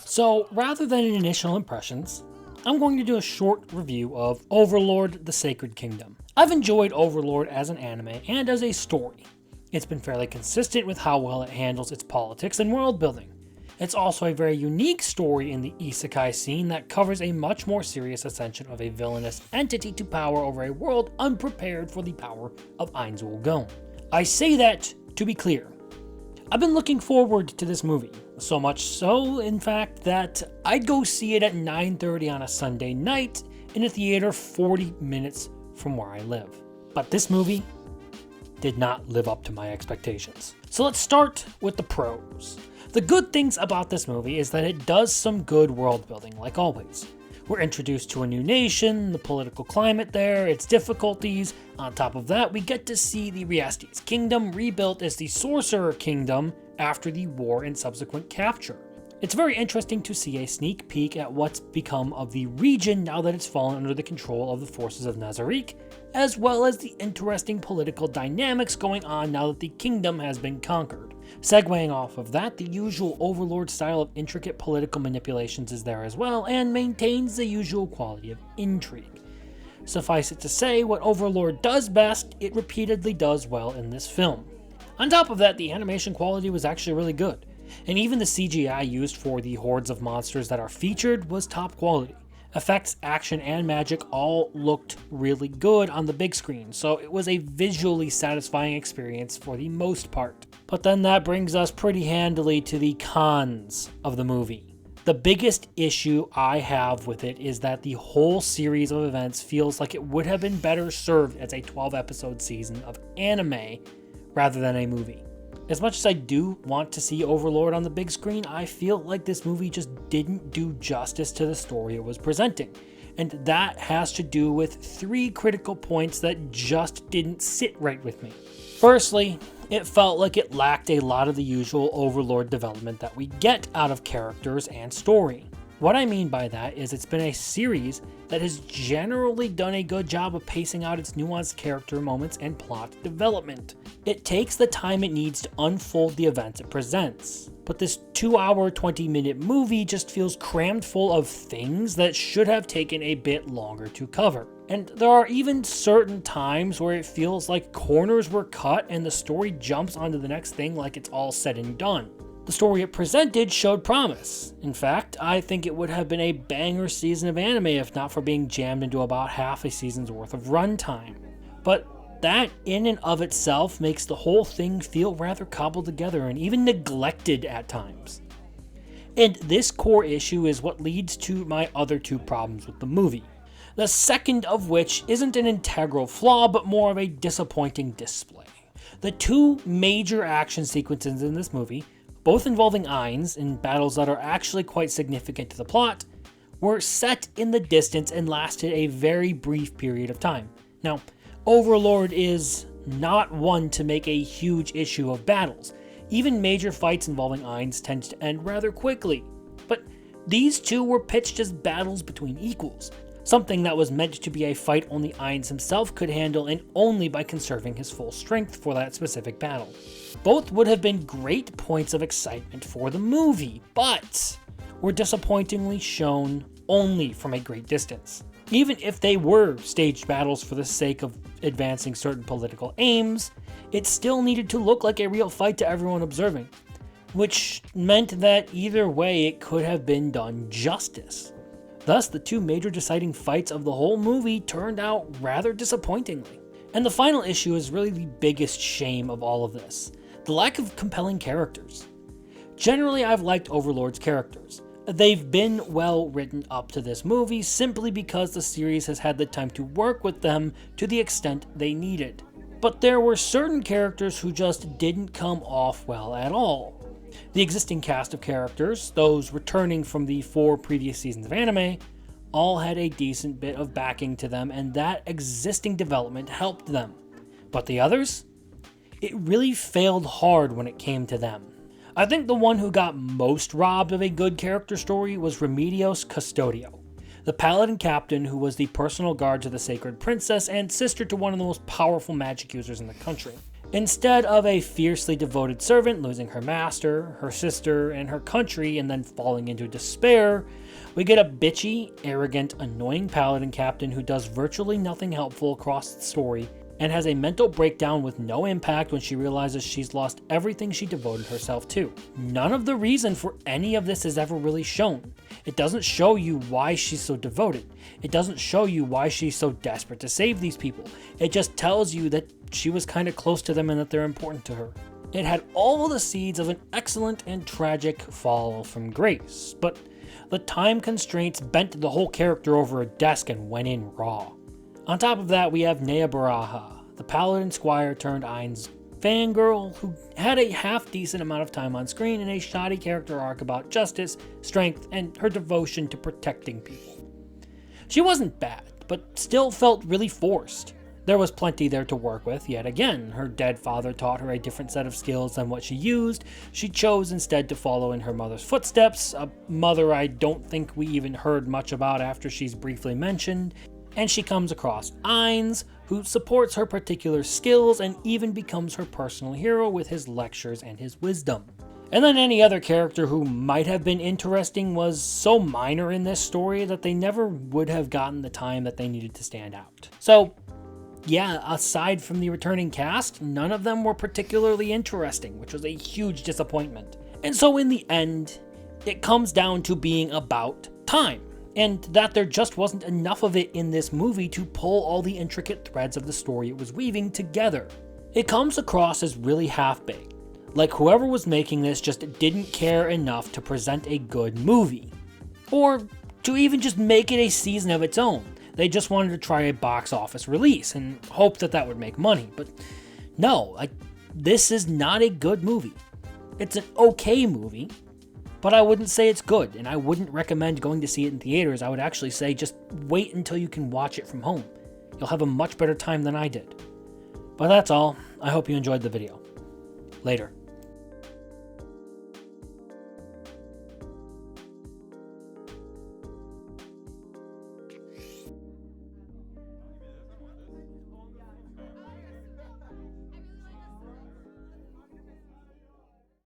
So rather than initial impressions, I'm going to do a short review of Overlord: The Sacred Kingdom. I've enjoyed Overlord as an anime and as a story. It's been fairly consistent with how well it handles its politics and world building. It's also a very unique story in the isekai scene that covers a much more serious ascension of a villainous entity to power over a world unprepared for the power of Ainzul Gon. I say that to be clear. I've been looking forward to this movie, so much so, in fact, that I'd go see it at 9:30 on a Sunday night in a theater 40 minutes from where I live. But this movie did not live up to my expectations. So let's start with the pros. The good things about this movie is that it does some good world building, like always. We're introduced to a new nation, the political climate there, its difficulties. On top of that, we get to see the Riestes Kingdom rebuilt as the Sorcerer Kingdom after the war and subsequent capture. It's very interesting to see a sneak peek at what's become of the region now that it's fallen under the control of the forces of Nazarick, as well as the interesting political dynamics going on now that the kingdom has been conquered. Segueing off of that, the usual Overlord style of intricate political manipulations is there as well, and maintains the usual quality of intrigue. Suffice it to say, what Overlord does best, it repeatedly does well in this film. On top of that, the animation quality was actually really good, and even the CGI used for the hordes of monsters that are featured was top quality. Effects, action, and magic all looked really good on the big screen, so it was a visually satisfying experience for the most part. But then that brings us pretty handily to the cons of the movie. The biggest issue I have with it is that the whole series of events feels like it would have been better served as a 12-episode season of anime rather than a movie. As much as I do want to see Overlord on the big screen, I feel like this movie just didn't do justice to the story it was presenting. And that has to do with 3 critical points that just didn't sit right with me. Firstly, it felt like it lacked a lot of the usual Overlord development that we get out of characters and story. What I mean by that is it's been a series that has generally done a good job of pacing out its nuanced character moments and plot development. It takes the time it needs to unfold the events it presents. But this 2-hour, 20-minute movie just feels crammed full of things that should have taken a bit longer to cover. And there are even certain times where it feels like corners were cut and the story jumps onto the next thing like it's all said and done. The story it presented showed promise. In fact, I think it would have been a banger season of anime if not for being jammed into about half a season's worth of runtime. But that in and of itself makes the whole thing feel rather cobbled together and even neglected at times. And this core issue is what leads to my other 2 problems with the movie. The second of which isn't an integral flaw, but more of a disappointing display. The 2 major action sequences in this movie, both involving Ainz in battles that are actually quite significant to the plot, were set in the distance and lasted a very brief period of time. Now, Overlord is not one to make a huge issue of battles. Even major fights involving Ainz tend to end rather quickly. But these 2 were pitched as battles between equals, something that was meant to be a fight only Ainz himself could handle and only by conserving his full strength for that specific battle. Both would have been great points of excitement for the movie, but were disappointingly shown only from a great distance. Even if they were staged battles for the sake of advancing certain political aims, it still needed to look like a real fight to everyone observing, which meant that either way it could have been done justice. Thus, the 2 major deciding fights of the whole movie turned out rather disappointingly. And the final issue is really the biggest shame of all of this: the lack of compelling characters. Generally, I've liked Overlord's characters. They've been well written up to this movie simply because the series has had the time to work with them to the extent they needed. But there were certain characters who just didn't come off well at all. The existing cast of characters, those returning from the 4 previous seasons of anime, all had a decent bit of backing to them, and that existing development helped them. But the others? It really failed hard when it came to them. I think the one who got most robbed of a good character story was Remedios Custodio, the paladin captain who was the personal guard to the Sacred Princess and sister to one of the most powerful magic users in the country. Instead of a fiercely devoted servant losing her master, her sister, and her country and then falling into despair, we get a bitchy, arrogant, annoying paladin captain who does virtually nothing helpful across the story and has a mental breakdown with no impact when she realizes she's lost everything she devoted herself to. None of the reason for any of this is ever really shown. It doesn't show you why she's so devoted. It doesn't show you why she's so desperate to save these people. It just tells you that she was kind of close to them and that they're important to her. It had all the seeds of an excellent and tragic fall from grace, but the time constraints bent the whole character over a desk and went in raw. On top of that, we have Nea Baraha, the paladin squire turned Ain's fangirl who had a half-decent amount of time on screen in a shoddy character arc about justice, strength, and her devotion to protecting people. She wasn't bad, but still felt really forced. There was plenty there to work with yet again. Her dead father taught her a different set of skills than what she used. She chose instead to follow in her mother's footsteps, a mother I don't think we even heard much about after she's briefly mentioned. And she comes across Ain's, who supports her particular skills and even becomes her personal hero with his lectures and his wisdom. And then any other character who might have been interesting was so minor in this story that they never would have gotten the time that they needed to stand out. So, yeah, aside from the returning cast, none of them were particularly interesting, which was a huge disappointment. And so in the end, it comes down to being about time, and that there just wasn't enough of it in this movie to pull all the intricate threads of the story it was weaving together. It comes across as really half-baked, like whoever was making this just didn't care enough to present a good movie, or to even just make it a season of its own. They just wanted to try a box office release and hope that that would make money. But no, this is not a good movie. It's an okay movie, but I wouldn't say it's good, and I wouldn't recommend going to see it in theaters. I would actually say just wait until you can watch it from home. You'll have a much better time than I did. But that's all. I hope you enjoyed the video. Later.